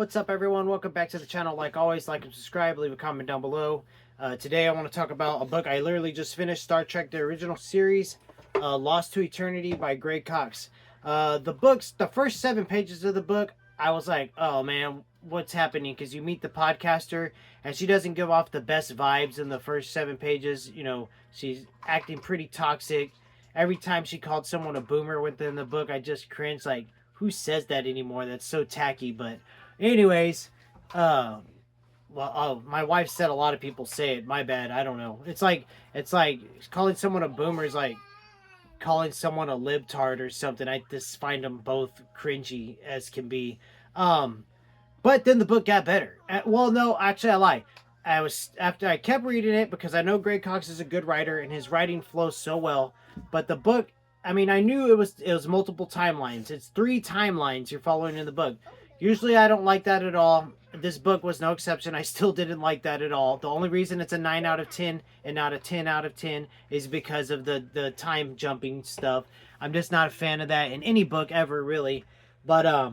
What's up, everyone? Welcome back to the channel. Like always, like and subscribe, leave a comment down below. Today I want to talk about a book I literally just finished, Star Trek the original series, Lost to Eternity by Greg Cox. The first 7 pages of the book, I was like, oh man, what's happening? Because you meet the podcaster and she doesn't give off the best vibes in the first 7 pages. You know, she's acting pretty toxic. Every time she called someone a boomer within the book, I just cringed. Like, who says that anymore? That's so tacky. But anyways, my wife said a lot of people say it. My bad. I don't know. It's like calling someone a boomer is like calling someone a libtard or something. I just find them both cringy as can be. Um, but then the book got better. Well, no, actually, I lie. After I kept reading it because I know Greg Cox is a good writer and his writing flows so well. But the book, I mean, I knew it was multiple timelines. It's 3 timelines you're following in the book. Usually, I don't like that at all. This book was no exception. I still didn't like that at all. The only reason it's a 9 out of 10 and not a 10 out of 10 is because of the time jumping stuff. I'm just not a fan of that in any book ever, really. But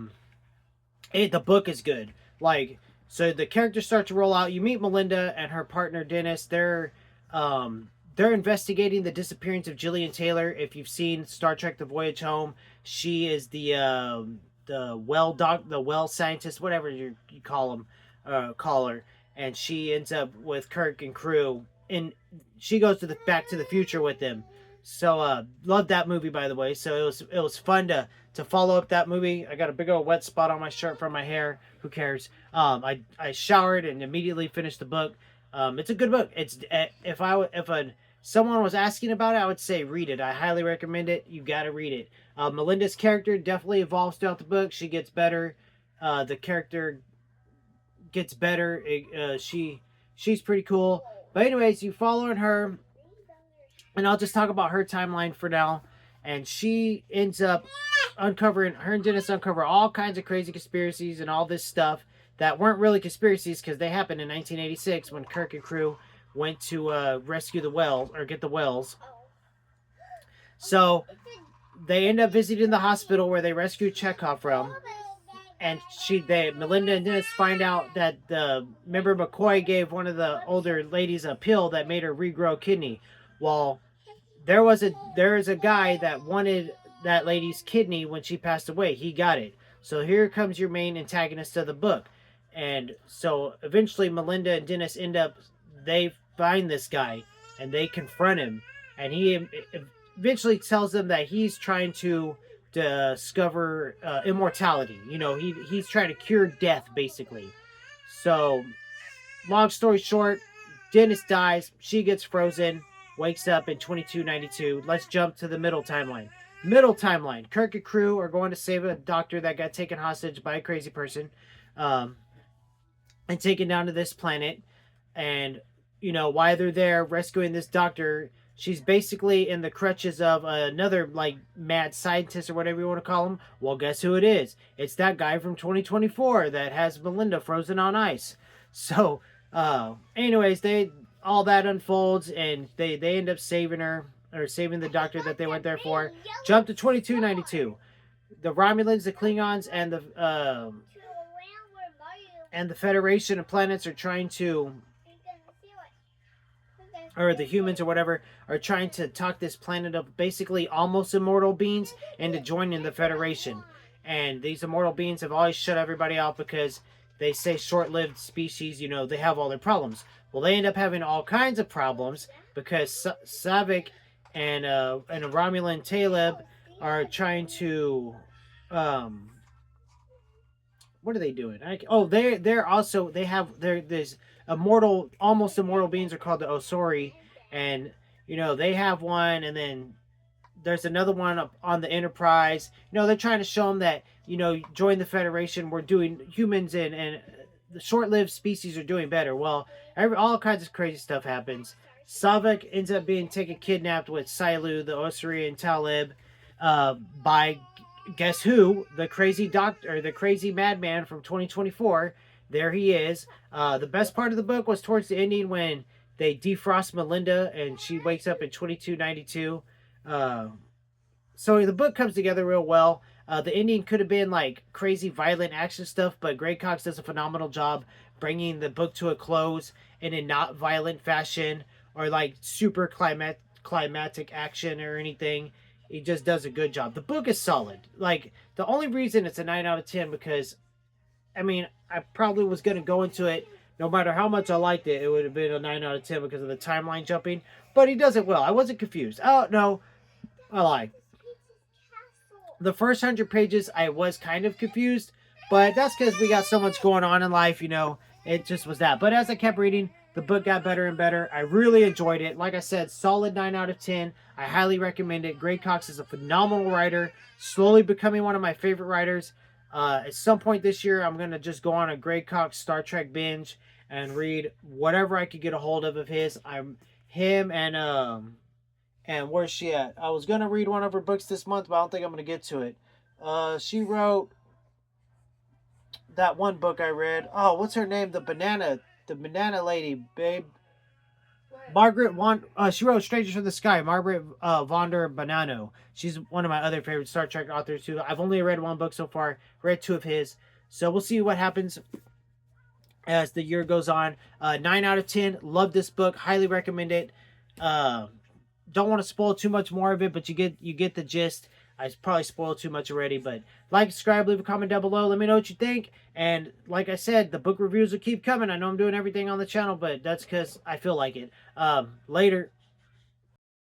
the book is good. Like, so the characters start to roll out. You meet Melinda and her partner Dennis. They're investigating the disappearance of Jillian Taylor. If you've seen Star Trek: The Voyage Home, she is the well scientist, whatever you call her, and she ends up with Kirk and crew, and she goes to the Back to the Future with them. So love that movie, by the way. So it was fun to follow up that movie. I got a big old wet spot on my shirt from my hair. Who cares? I showered and immediately finished the book. It's a good book. It's if someone was asking about it, I would say read it. I highly recommend it. You got to read it. Melinda's character definitely evolves throughout the book. She gets better. The character gets better. She's pretty cool. But anyways, you following her, and I'll just talk about her timeline for now. And she ends up uncovering, her and Dennis uncover all kinds of crazy conspiracies and all this stuff that weren't really conspiracies because they happened in 1986 when Kirk and crew went to rescue the Wells, or get the Wells. So they end up visiting the hospital where they rescued Chekhov from, and Melinda and Dennis find out that remember McCoy gave one of the older ladies a pill that made her regrow a kidney. Well, there is a guy that wanted that lady's kidney when she passed away. He got it. So here comes your main antagonist of the book. And so eventually Melinda and Dennis they find this guy and they confront him, and he eventually tells them that he's trying to discover immortality. You know, he's trying to cure death, basically. So, long story short, Dennis dies. She gets frozen, wakes up in 2292. Let's jump to the middle timeline. Kirk and crew are going to save a doctor that got taken hostage by a crazy person, and taken down to this planet. And, you know, while they're there rescuing this doctor, she's basically in the crutches of another, like, mad scientist or whatever you want to call him. Well, guess who it is? It's that guy from 2024 that has Melinda frozen on ice. So, anyways, all that unfolds, and they end up saving her, or saving the doctor that they went there for. Jump to 2292. The Romulans, the Klingons, and the Federation of Planets are trying to, or the humans or whatever, are trying to talk this planet of basically almost immortal beings into joining the Federation. And these immortal beings have always shut everybody out because they say short-lived species, you know, they have all their problems. Well, they end up having all kinds of problems because Saavik and a Romulan Taleb are trying to, what are they doing? There's almost immortal beings are called the Osori, and you know they have one, and then there's another one up on the Enterprise. You know, they're trying to show them that, you know, join the Federation. We're doing humans and the short-lived species are doing better. Well, all kinds of crazy stuff happens. Saavik ends up being kidnapped with Silu, the Osiri, and Talib, by, guess who? The crazy doctor, the crazy madman from 2024. There he is. The best part of the book was towards the ending when they defrost Melinda and she wakes up in 2292. So the book comes together real well. The ending could have been like crazy violent action stuff, but Greg Cox does a phenomenal job bringing the book to a close in a not violent fashion or like super climatic action or anything. He just does a good job. The book is solid. Like, the only reason it's a 9 out of 10 because I mean, I probably was going to go into it no matter how much I liked it, it would have been a 9 out of 10 because of the timeline jumping. But he does it well. I wasn't confused. Oh, no. I lied. The first 100 pages, I was kind of confused. But that's because we got so much going on in life, you know. It just was that. But as I kept reading, the book got better and better. I really enjoyed it. Like I said, solid 9 out of 10. I highly recommend it. Greg Cox is a phenomenal writer. Slowly becoming one of my favorite writers. At some point this year, I'm going to just go on a Greg Cox Star Trek binge and read whatever I could get a hold of his. I'm him and where's she at? I was going to read one of her books this month, but I don't think I'm going to get to it. She wrote that one book I read. Oh, what's her name? The banana lady, babe. Margaret she wrote Strangers from the Sky. Margaret Vonder Bonanno. She's one of my other favorite Star Trek authors too. I've only read one book so far. Read 2 of his. So we'll see what happens as the year goes on. 9 out of 10. Love this book. Highly recommend it. Don't want to spoil too much more of it, but you get the gist. I probably spoiled too much already, but like, subscribe, leave a comment down below. Let me know what you think. And like I said, the book reviews will keep coming. I know I'm doing everything on the channel, but that's because I feel like it. Later.